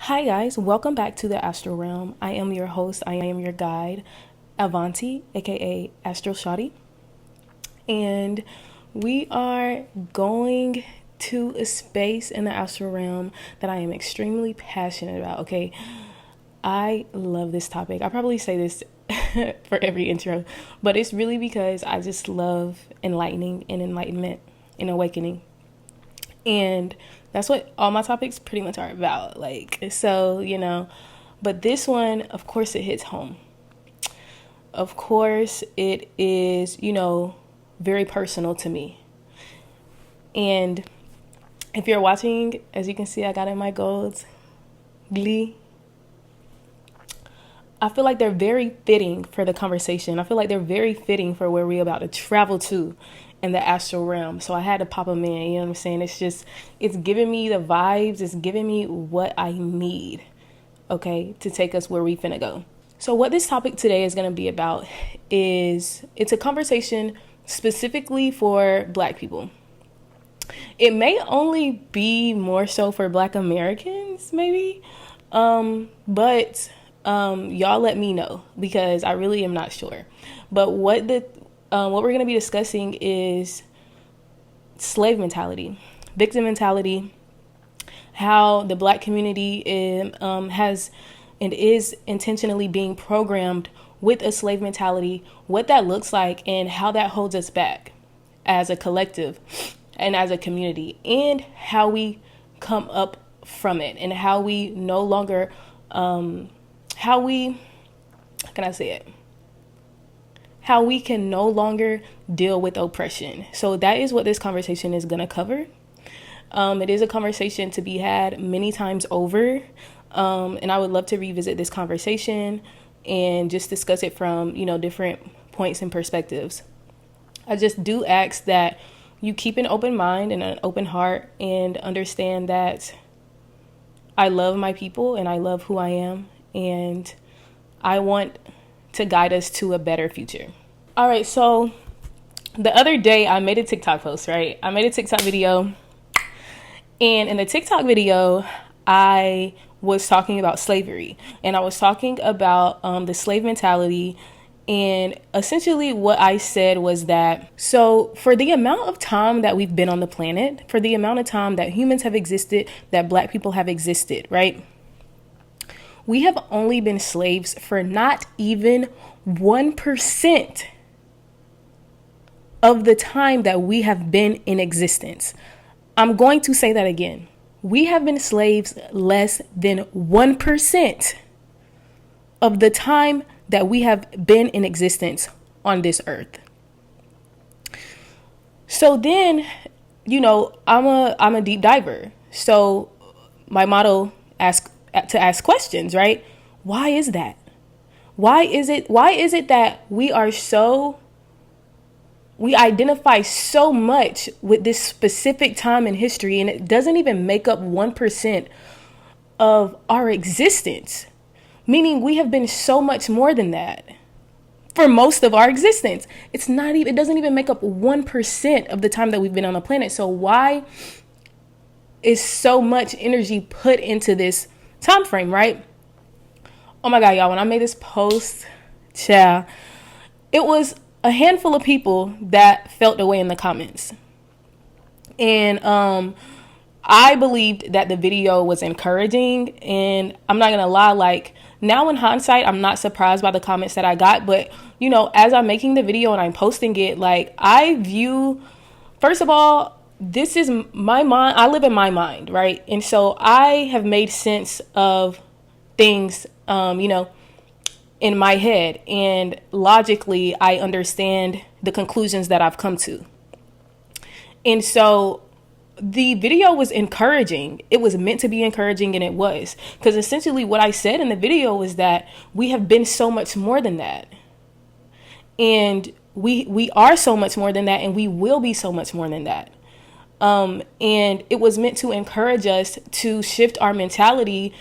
Hi guys, welcome back to the Astral Realm. I am your host, I am your guide, Avanti, aka Astral Shotty. And we are going to a space in the Astral Realm that I am extremely passionate about, okay? I love this topic. I probably say this for every intro, but it's really because I just love enlightening and enlightenment and awakening. And that's what all my topics pretty much are about. But this one, of course, it hits home. Of course, it is, very personal to me. And if you're watching, as you can see, I got in my golds, Glee. I feel like they're very fitting for the conversation. I feel like they're very fitting for where we're about to travel to in the astral realm. So I had to pop them in, you know what I'm saying? It's giving me the vibes. It's giving me what I need, okay, to take us where we finna go. So what this topic today is going to be about is it's a conversation specifically for Black people. It may only be more so for Black Americans, maybe, but y'all let me know because I really am not sure. But what we're going to be discussing is slave mentality, victim mentality, how the Black community has and is intentionally being programmed with a slave mentality, what that looks like, and how that holds us back as a collective and as a community, and how we come up from it, and how we no longer, how we can no longer deal with oppression. So that is what this conversation is going to cover. It is a conversation to be had many times over. And I would love to revisit this conversation and just discuss it from, different points and perspectives. I just do ask that you keep an open mind and an open heart and understand that I love my people and I love who I am. And I want to guide us to a better future. All right, so the other day I made a TikTok post, right? I made a TikTok video. And in the TikTok video, I was talking about slavery. And I was talking about the slave mentality. And essentially what I said was that, so for the amount of time that we've been on the planet, for the amount of time that humans have existed, that Black people have existed, right? We have only been slaves for not even 1% of the time that we have been in existence. I'm going to say that again. We have been slaves less than 1% of the time that we have been in existence on this earth. So then, I'm a deep diver. So my motto to ask questions, right? Why is that? Why is it that we identify so much with this specific time in history, and it doesn't even make up 1% of our existence? Meaning we have been so much more than that for most of our existence. It doesn't even make up 1% of the time that we've been on the planet. So why is so much energy put into this time frame, right? Oh my God, y'all, when I made this post, it was a handful of people that felt the way in the comments. And I believed that the video was encouraging, and I'm not gonna lie, now in hindsight, I'm not surprised by the comments that I got, but as I'm making the video and I'm posting it, I view, first of all, this is my mind. I live in my mind, right? And so I have made sense of things, in my head, and logically I understand the conclusions that I've come to. And so the video was encouraging. It was meant to be encouraging, and it was, because essentially what I said in the video was that we have been so much more than that. And we are so much more than that, and we will be so much more than that. And it was meant to encourage us to shift our mentality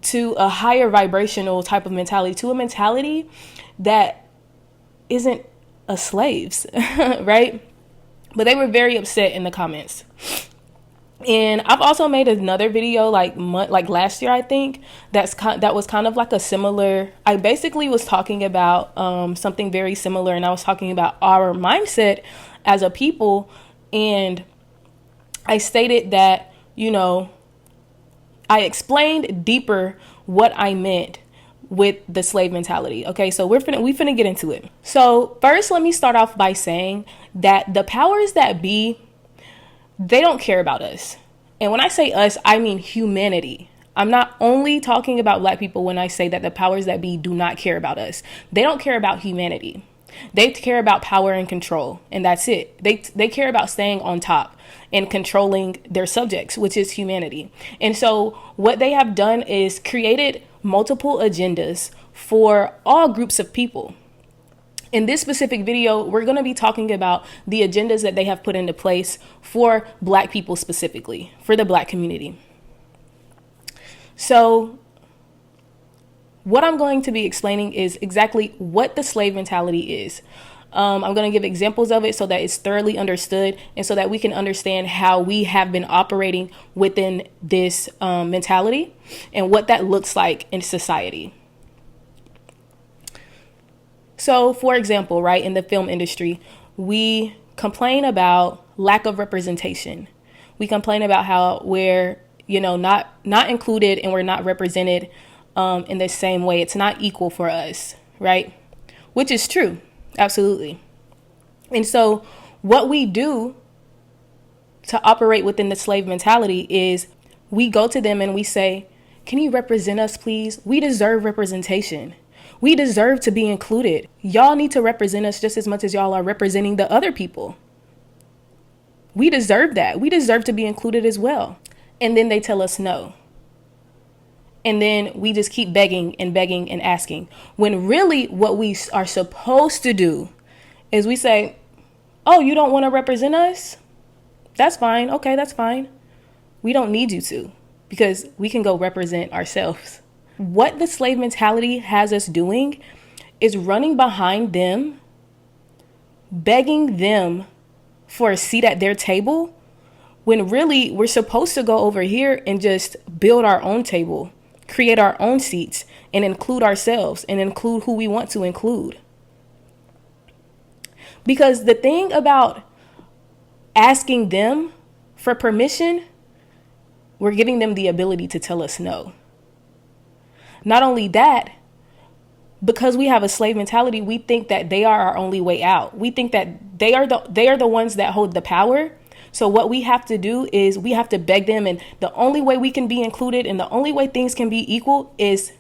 to a higher vibrational type of mentality, to a mentality that isn't a slave's, right? But they were very upset in the comments. And I've also made another video like last year, I think, that was kind of like a similar. I basically was talking about something very similar, and I was talking about our mindset as a people, and I stated that, I explained deeper what I meant with the slave mentality. Okay, so we finna get into it. So first, let me start off by saying that the powers that be, they don't care about us. And when I say us, I mean humanity. I'm not only talking about Black people when I say that the powers that be do not care about us. They don't care about humanity. They care about power and control, and that's it. They care about staying on top and controlling their subjects, which is humanity. And so what they have done is created multiple agendas for all groups of people. In this specific video, we're going to be talking about the agendas that they have put into place for Black people specifically, for the Black community. So what I'm going to be explaining is exactly what the slave mentality is. I'm going to give examples of it so that it's thoroughly understood and so that we can understand how we have been operating within this mentality and what that looks like in society. So, for example, right, in the film industry, we complain about lack of representation. We complain about how we're, not included and we're not represented in the same way. It's not equal for us, right? Which is true. Absolutely. And so what we do to operate within the slave mentality is we go to them and we say, can you represent us, please? We deserve representation. We deserve to be included. Y'all need to represent us just as much as y'all are representing the other people. We deserve that. We deserve to be included as well. And then they tell us no. And then we just keep begging and asking. When really what we are supposed to do is we say, oh, you don't want to represent us? That's fine. Okay, that's fine. We don't need you to, because we can go represent ourselves. What the slave mentality has us doing is running behind them, begging them for a seat at their table, when really we're supposed to go over here and just build our own table, create our own seats, and include ourselves and include who we want to include. Because the thing about asking them for permission, we're giving them the ability to tell us no. Not only that, because we have a slave mentality, we think that they are our only way out. We think that they are the ones that hold the power. So what we have to do is we have to beg them, and the only way we can be included and the only way things can be equal is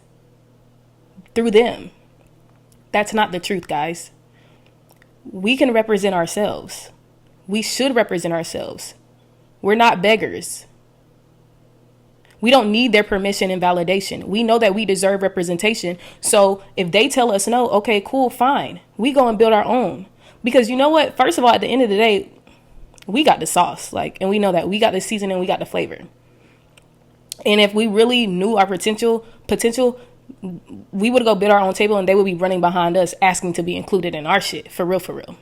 through them. That's not the truth, guys. We can represent ourselves. We should represent ourselves. We're not beggars. We don't need their permission and validation. We know that we deserve representation. So if they tell us no, okay, cool, fine. We go and build our own. Because you know what? First of all, at the end of the day, we got the sauce, and we know that we got the seasoning, we got the flavor. And if we really knew our potential, we would go build our own table and they would be running behind us asking to be included in our shit, for real.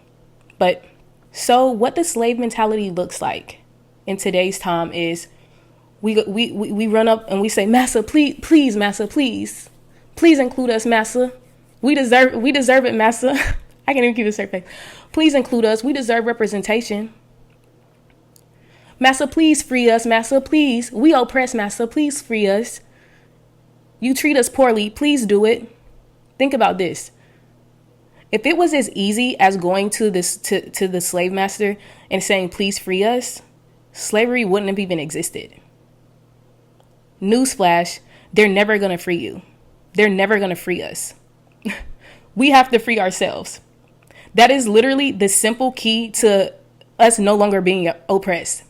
But so what the slave mentality looks like in today's time is we run up and we say, Massa, please, Massa, please include us, Massa. We deserve it, Massa. I can't even keep a straight face. Please include us. We deserve representation. Massa, please free us, Massa, please. We oppress, Massa, please free us. You treat us poorly, please do it. Think about this. If it was as easy as going to the slave master and saying, please free us, slavery wouldn't have even existed. Newsflash, they're never going to free you. They're never going to free us. We have to free ourselves. That is literally the simple key to us no longer being oppressed.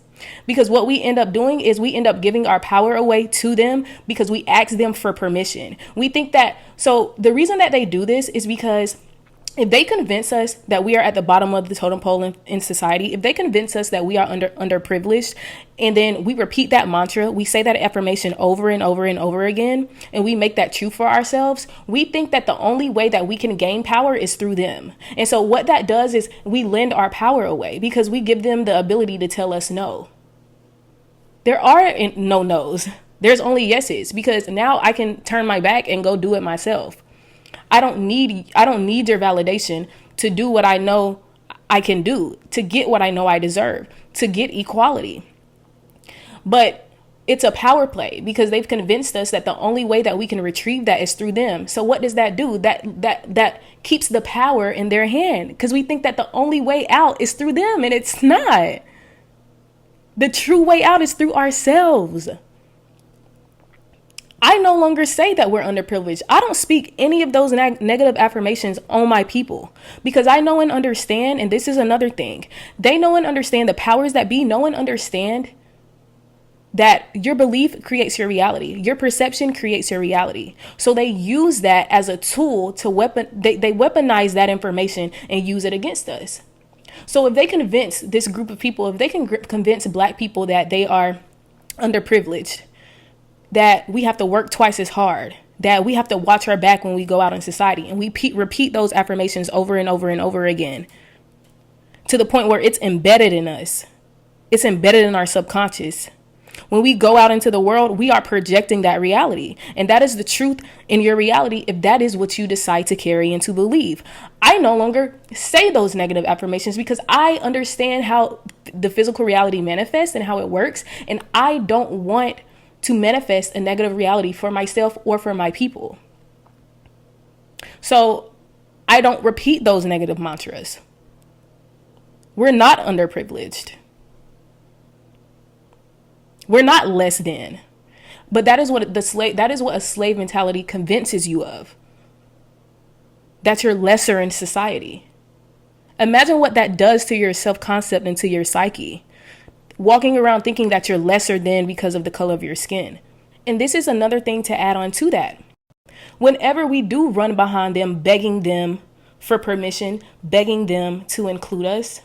Because what we end up doing is we end up giving our power away to them because we ask them for permission. We think that, so the reason that they do this is because if they convince us that we are at the bottom of the totem pole in society, if they convince us that we are underprivileged, and then we repeat that mantra, we say that affirmation over and over and over again, and we make that true for ourselves, we think that the only way that we can gain power is through them. And so what that does is we lend our power away because we give them the ability to tell us no. There are no no's. There's only yeses, because now I can turn my back and go do it myself. I don't need your validation to do what I know I can do, to get what I know I deserve, to get equality. But it's a power play, because they've convinced us that the only way that we can retrieve that is through them. So what does that do? That keeps the power in their hand, because we think that the only way out is through them, and it's not. The true way out is through ourselves. I no longer say that we're underprivileged. I don't speak any of those negative affirmations on my people, because I know and understand, and this is another thing. They know and understand, the powers that be know and understand that your belief creates your reality. Your perception creates your reality. So they use that as a tool to they weaponize that information and use it against us. So if they convince this group of people, if they can convince Black people that they are underprivileged, that we have to work twice as hard, that we have to watch our back when we go out in society, and we repeat those affirmations over and over and over again, to the point where it's embedded in us. It's embedded in our subconscious. When we go out into the world, we are projecting that reality. And that is the truth in your reality, if that is what you decide to carry and to believe. I no longer say those negative affirmations, because I understand how the physical reality manifests and how it works. And I don't want to manifest a negative reality for myself or for my people. So I don't repeat those negative mantras. We're not underprivileged. We're not less than. But that is what a slave mentality convinces you of. That you're lesser in society. Imagine what that does to your self-concept and to your psyche. Walking around thinking that you're lesser than because of the color of your skin. And this is another thing to add on to that. Whenever we do run behind them, begging them for permission, begging them to include us,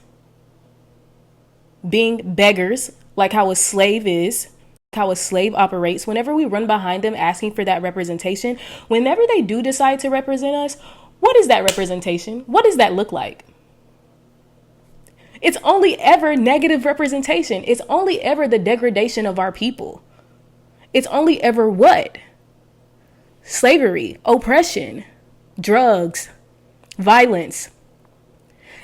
being beggars, like how a slave is, how a slave operates, whenever we run behind them asking for that representation, whenever they do decide to represent us, what is that representation? What does that look like? It's only ever negative representation. It's only ever the degradation of our people. It's only ever what? Slavery, oppression, drugs, violence.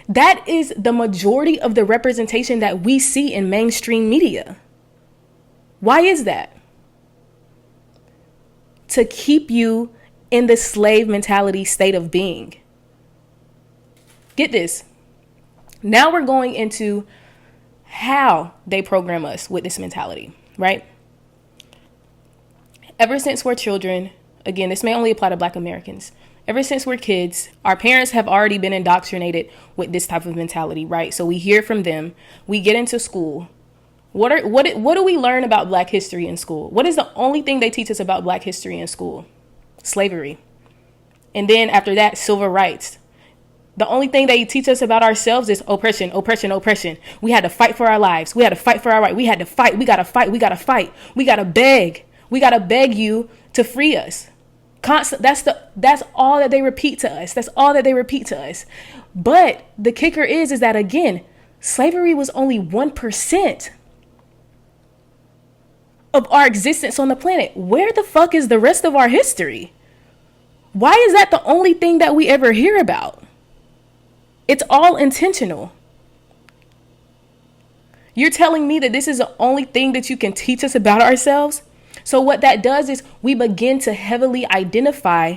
That is the majority of the representation that we see in mainstream media. Why is that? To keep you in the slave mentality state of being. Get this. Now we're going into how they program us with this mentality, right? Ever since we're children, again, this may only apply to Black Americans. Ever since we're kids, our parents have already been indoctrinated with this type of mentality, right? So we hear from them. We get into school. What do we learn about Black history in school? What is the only thing they teach us about Black history in school? Slavery. And then after that, civil rights. The only thing they teach us about ourselves is oppression, oppression, oppression. We had to fight for our lives. We had to fight for our right. We had to fight. We got to fight. We got to fight. We got to beg. We got to beg you to free us. That's all that they repeat to us. That's all that they repeat to us. But the kicker is that, again, slavery was only 1% of our existence on the planet. Where the fuck is the rest of our history? Why is that the only thing that we ever hear about? It's all intentional. You're telling me that this is the only thing that you can teach us about ourselves? So what that does is we begin to heavily identify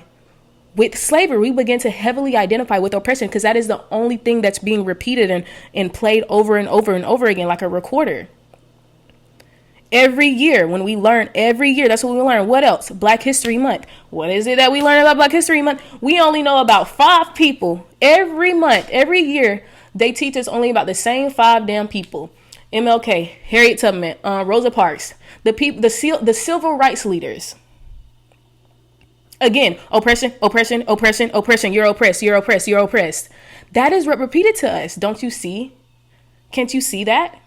with slavery. We begin to heavily identify with oppression, because that is the only thing that's being repeated and played over and over and over again like a recorder. Every year, when we learn, that's what we learn. What else? Black History Month. What is it that we learn about Black History Month? We only know about 5 people every month. Every year, they teach us only about the same 5 damn people. MLK, Harriet Tubman, Rosa Parks, the civil rights leaders. Again, oppression, oppression, oppression, oppression. You're oppressed, you're oppressed, you're oppressed. That is repeated to us. Don't you see? Can't you see that?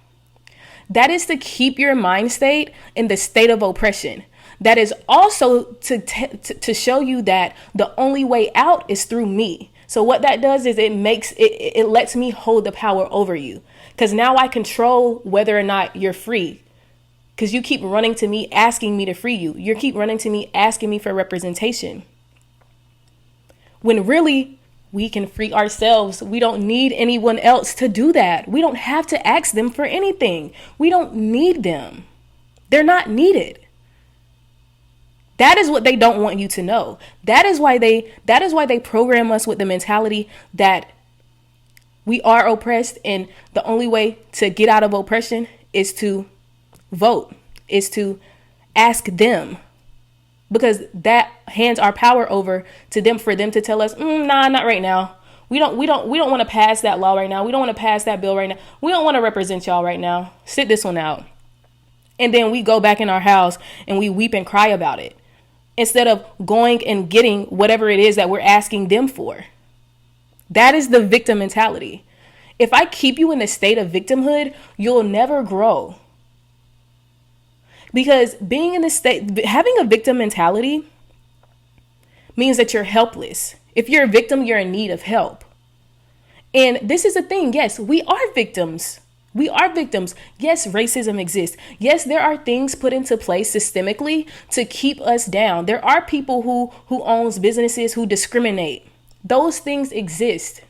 That is to keep your mind state in the state of oppression. That is also to show you that the only way out is through me. So what that does is it lets me hold the power over you. Because now I control whether or not you're free. Because you keep running to me, asking me to free you. You keep running to me, asking me for representation. When really, we can free ourselves. We don't need anyone else to do that. We don't have to ask them for anything. We don't need them. They're not needed. That is what they don't want you to know. That is why they program us with the mentality that we are oppressed, and the only way to get out of oppression is to vote, is to ask them, because that hands our power over to them for them to tell us, nah, not right now. We don't want to pass that law right now. We don't want to pass that bill right now. We don't want to represent y'all right now. Sit this one out. And then we go back in our house and we weep and cry about it, instead of going and getting whatever it is that we're asking them for. That is the victim mentality. If I keep you in the state of victimhood, you'll never grow. Because being in this state, having a victim mentality means that you're helpless. If you're a victim, you're in need of help. And this is the thing. Yes, we are victims. We are victims. Yes, racism exists. Yes, there are things put into place systemically to keep us down. There are people who owns businesses who discriminate. Those things exist.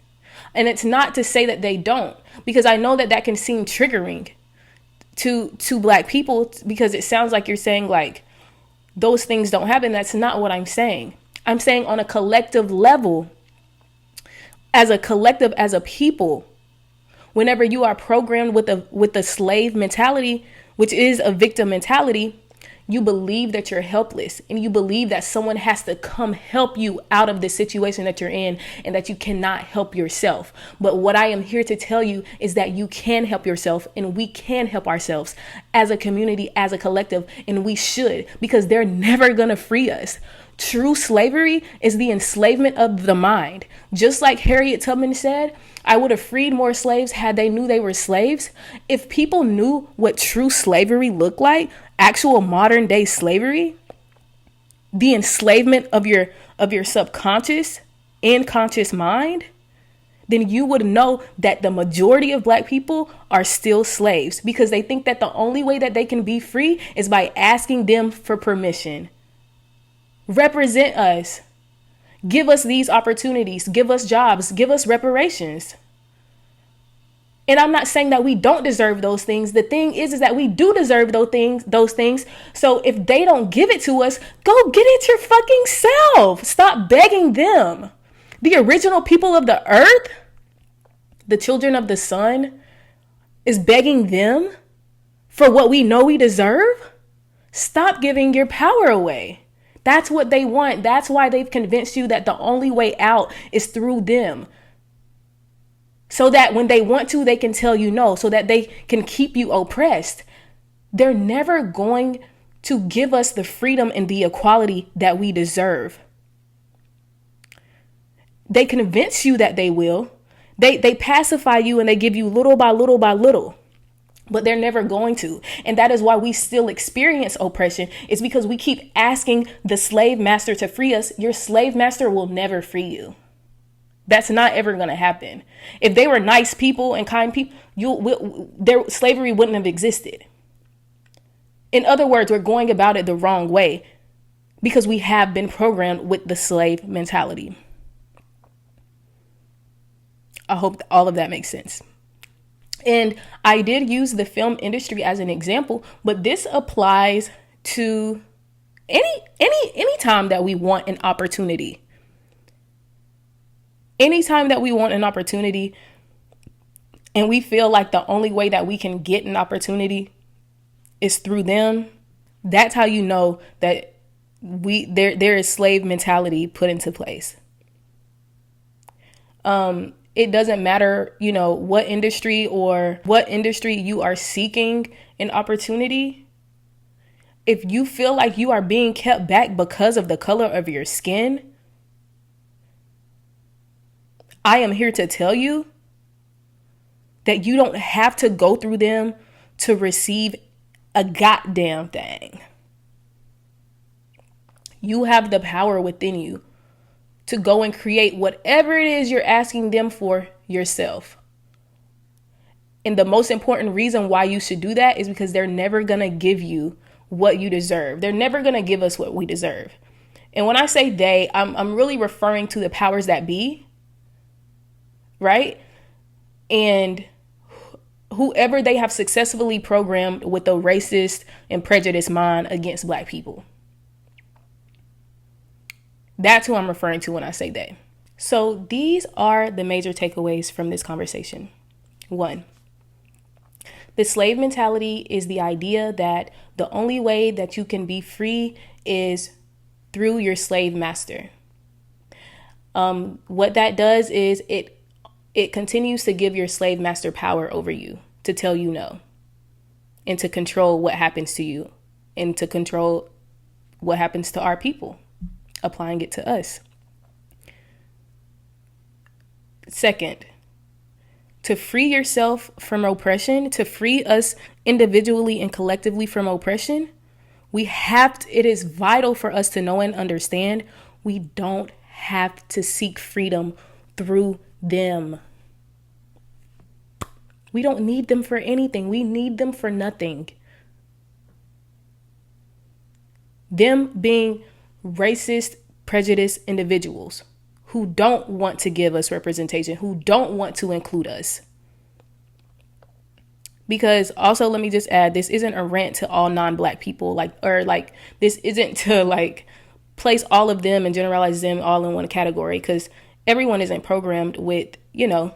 And it's not to say that they don't, because I know that can seem triggering to Black people, because it sounds like you're saying like those things don't happen. That's not what I'm saying. I'm saying on a collective level, as a collective, as a people, whenever you are programmed with a slave mentality, which is a victim mentality, you believe that you're helpless, and you believe that someone has to come help you out of the situation that you're in, and that you cannot help yourself. But what I am here to tell you is that you can help yourself, and we can help ourselves as a community, as a collective, and we should, because they're never going to free us. True slavery is the enslavement of the mind. Just like Harriet Tubman said, I would have freed more slaves had they knew they were slaves. If people knew what true slavery looked like, actual modern day slavery, the enslavement of your subconscious and conscious mind, then you would know that the majority of Black people are still slaves, because they think that the only way that they can be free is by asking them for permission. Represent us. Give us these opportunities. Give us jobs. Give us reparations. And I'm not saying that we don't deserve those things. The thing is that we do deserve those things. So if they don't give it to us, go get it your fucking self. Stop begging them. The original people of the earth, the children of the sun, is begging them for what we know we deserve. Stop giving your power away. That's what they want. That's why they've convinced you that the only way out is through them. So that when they want to, they can tell you no, so that they can keep you oppressed. They're never going to give us the freedom and the equality that we deserve. They convince you that they will. They pacify you, and they give you little by little by little. But they're never going to. And that is why we still experience oppression. It's because we keep asking the slave master to free us. Your slave master will never free you. That's not ever going to happen. If they were nice people and kind people, their slavery wouldn't have existed. In other words, we're going about it the wrong way, because we have been programmed with the slave mentality. I hope all of that makes sense. And I did use the film industry as an example, but this applies to any time that we want an opportunity. Anytime that we want an opportunity and we feel like the only way that we can get an opportunity is through them, that's how you know that there is slave mentality put into place. It doesn't matter, what industry you are seeking an opportunity. If you feel like you are being kept back because of the color of your skin, I am here to tell you that you don't have to go through them to receive a goddamn thing. You have the power within you to go and create whatever it is you're asking them for yourself. And the most important reason why you should do that is because they're never going to give you what you deserve. They're never going to give us what we deserve. And when I say they, I'm really referring to the powers that be, right? And whoever they have successfully programmed with the racist and prejudiced mind against Black people. That's who I'm referring to when I say they. So these are the major takeaways from this conversation. 1, the slave mentality is the idea that the only way that you can be free is through your slave master. What that does is it continues to give your slave master power over you, to tell you no, and to control what happens to you, and to control what happens to our people, applying it to us. 2nd, to free yourself from oppression, to free us individually and collectively from oppression, it is vital for us to know and understand we don't have to seek freedom through them. We don't need them for anything. We need them for nothing. Them being racist, prejudiced individuals who don't want to give us representation, who don't want to include us. Because also, let me just add, this isn't a rant to all non-Black people, this isn't to place all of them and generalize them all in one category, because everyone isn't programmed with, the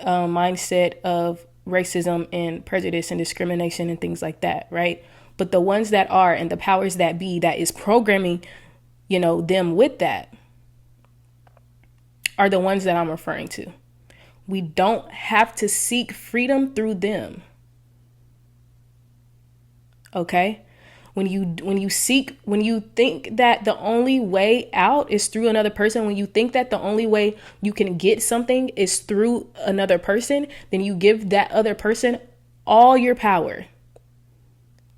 mindset of racism and prejudice and discrimination and things like that, right? But the ones that are, and the powers that be that is programming, them with that, are the ones that I'm referring to. We don't have to seek freedom through them. Okay? When you think that the only way out is through another person, when you think that the only way you can get something is through another person, then you give that other person all your power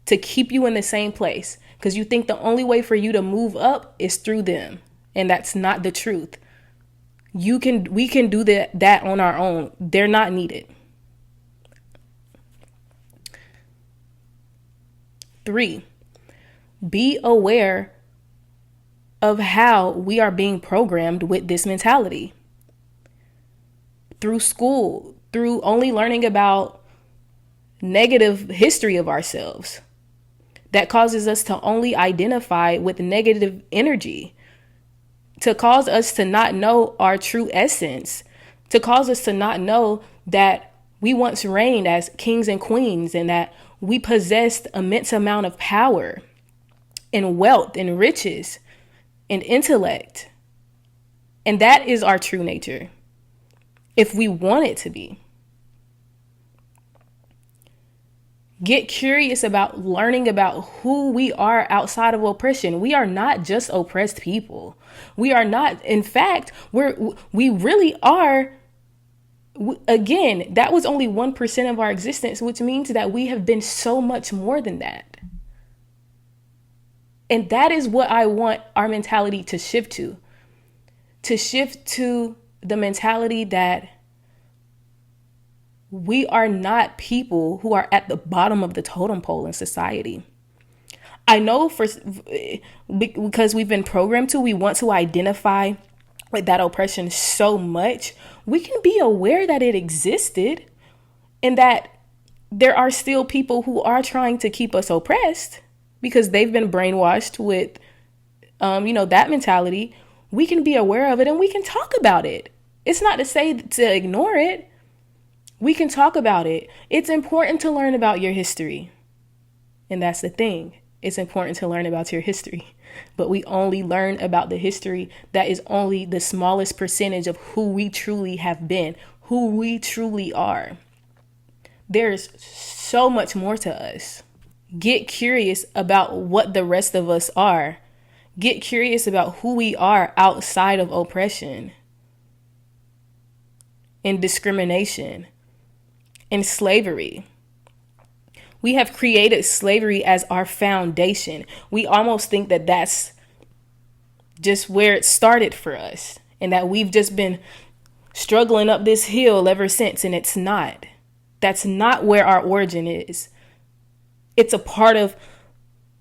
to keep you in the same place, because you think the only way for you to move up is through them. And that's not the truth. We can do that on our own. They're not needed. 3, be aware of how we are being programmed with this mentality. Through school, through only learning about negative history of ourselves, that causes us to only identify with negative energy, to cause us to not know our true essence, to cause us to not know that we once reigned as kings and queens, and that we possessed immense amount of power and wealth and riches and intellect. And that is our true nature, if we want it to be. Get curious about learning about who we are outside of oppression. We are not just oppressed people. We are not. In fact, we really are. Again, that was only 1% of our existence, which means that we have been so much more than that. And that is what I want our mentality to shift to. To shift to the mentality that we are not people who are at the bottom of the totem pole in society. I know because we've been programmed to, we want to identify with that oppression so much. We can be aware that it existed and that there are still people who are trying to keep us oppressed because they've been brainwashed with, that mentality. We can be aware of it and we can talk about it. It's not to say to ignore it. We can talk about it. It's important to learn about your history. And that's the thing. It's important to learn about your history. But we only learn about the history that is only the smallest percentage of who we truly have been, who we truly are. There's so much more to us. Get curious about what the rest of us are. Get curious about who we are outside of oppression and discrimination and slavery. We have created slavery as our foundation. We almost think that that's just where it started for us, and that we've just been struggling up this hill ever since, and it's not. That's not where our origin is. It's a part of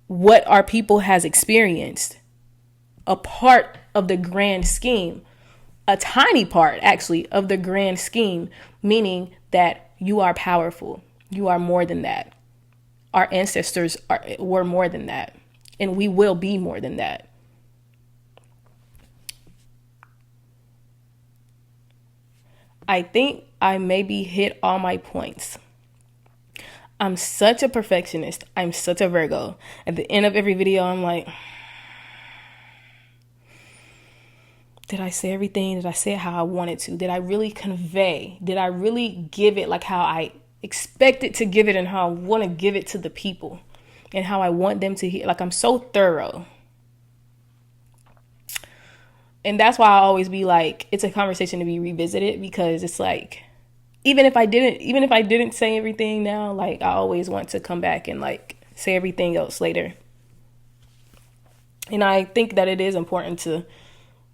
what our people has experienced, a part of the grand scheme, a tiny part actually of the grand scheme, meaning that you are powerful. You are more than that. Our ancestors were more than that, and we will be more than that. I think I maybe hit all my points. I'm such a perfectionist. I'm such a Virgo. At the end of every video, I'm like, did I say everything? Did I say it how I wanted to? Did I really convey? Did I really give it like how I expected to give it and how I want to give it to the people and how I want them to hear? Like, I'm so thorough. And that's why I always be like, it's a conversation to be revisited, because it's like, even if I didn't say everything now, like, I always want to come back and like say everything else later. And I think that it is important to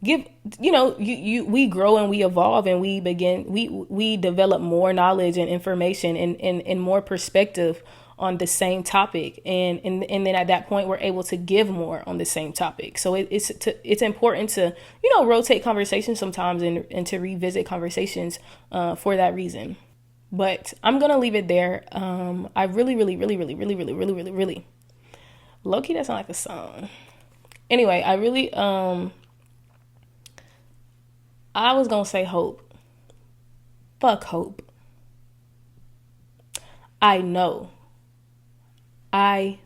give, we grow and we evolve and we develop more knowledge and information and more perspective on the same topic, and then at that point we're able to give more on the same topic. So it's important to rotate conversations sometimes and to revisit conversations for that reason. But I'm gonna leave it there. I really low-key, that sound like a song. Anyway, I really I was gonna say hope. Fuck hope. I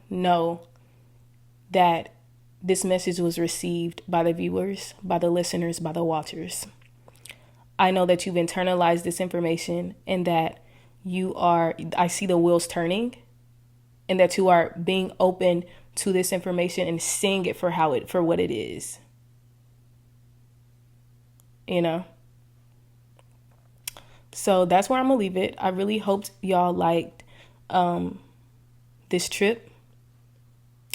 know that this message was received by the viewers, by the listeners, by the watchers. I know that you've internalized this information and that I see the wheels turning, and that you are being open to this information and seeing it for what it is. So that's where I'm gonna leave it. I really hoped y'all liked this trip.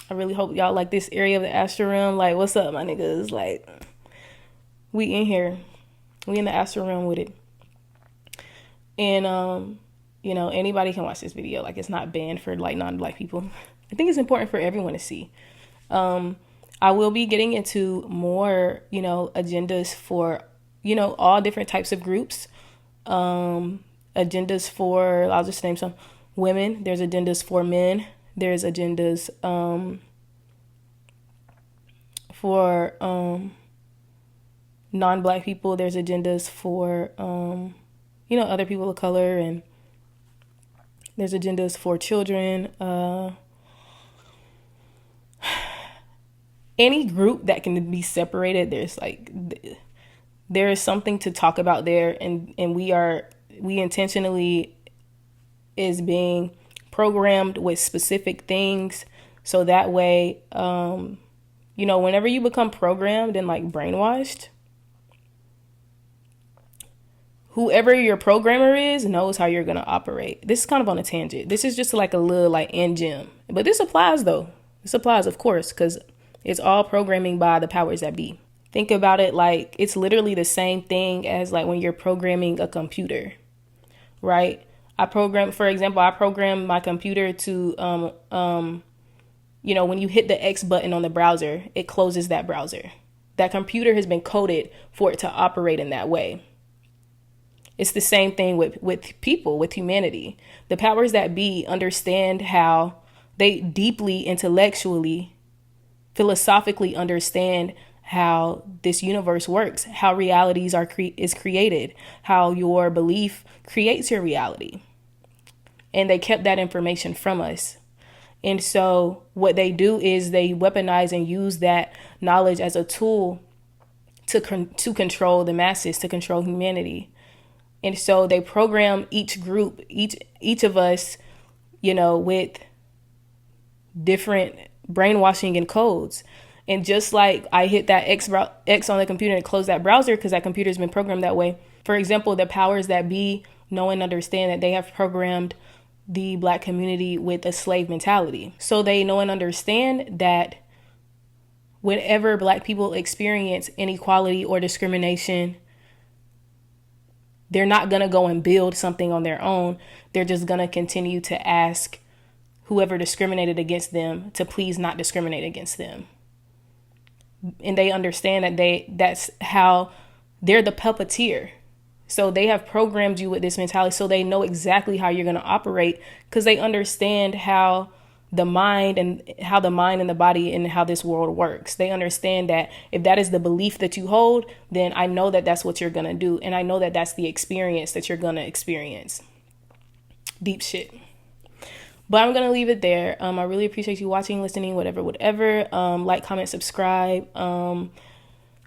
I really hope y'all like this area of the astral realm. Like, what's up, my niggas? Like, we in here. We in the astral realm with it. And anybody can watch this video. Like, it's not banned for like non-black people. I think it's important for everyone to see. I will be getting into more, agendas for, all different types of groups. Agendas for, I'll just name some. Women, there's agendas for men, there's agendas for non-black people, there's agendas for other people of color, and there's agendas for children, any group that can be separated. There is something to talk about there, and we intentionally is being programmed with specific things, so that way whenever you become programmed and like brainwashed, whoever your programmer is knows how you're going to operate. This is kind of on a tangent. This is just like a little like end gem, but this applies though. This applies, of course, because it's all programming by the powers that be. Think about it like it's literally the same thing as like when you're programming a computer, right? I program my computer to, when you hit the X button on the browser, it closes that browser. That computer has been coded for it to operate in that way. It's the same thing with people, with humanity. The powers that be understand how they deeply, intellectually, philosophically understand how this universe works, how realities is created, how your belief creates your reality. And they kept that information from us. And so what they do is they weaponize and use that knowledge as a tool to control the masses, to control humanity. And so they program each group, each of us, with different brainwashing and codes. And just like I hit that X on the computer and close that browser because that computer's been programmed that way. For example, the powers that be know and understand that they have programmed the Black community with a slave mentality. So they know and understand that whenever Black people experience inequality or discrimination, They're not going to go and build something on their own. They're just going to continue to ask whoever discriminated against them to please not discriminate against them. And they understand that that's how they're the puppeteer. So they have programmed you with this mentality, so they know exactly how you're going to operate, because they understand how the mind and the body and how this world works. They understand that if that is the belief that you hold, then I know that that's what you're going to do. And I know that that's the experience that you're going to experience. Deep shit. But I'm going to leave it there. I really appreciate you watching, listening, whatever. Like, comment, subscribe.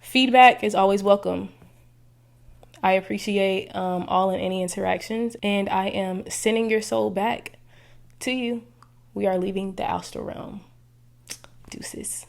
Feedback is always welcome. I appreciate all and any interactions. And I am sending your soul back to you. We are leaving the astral realm. Deuces.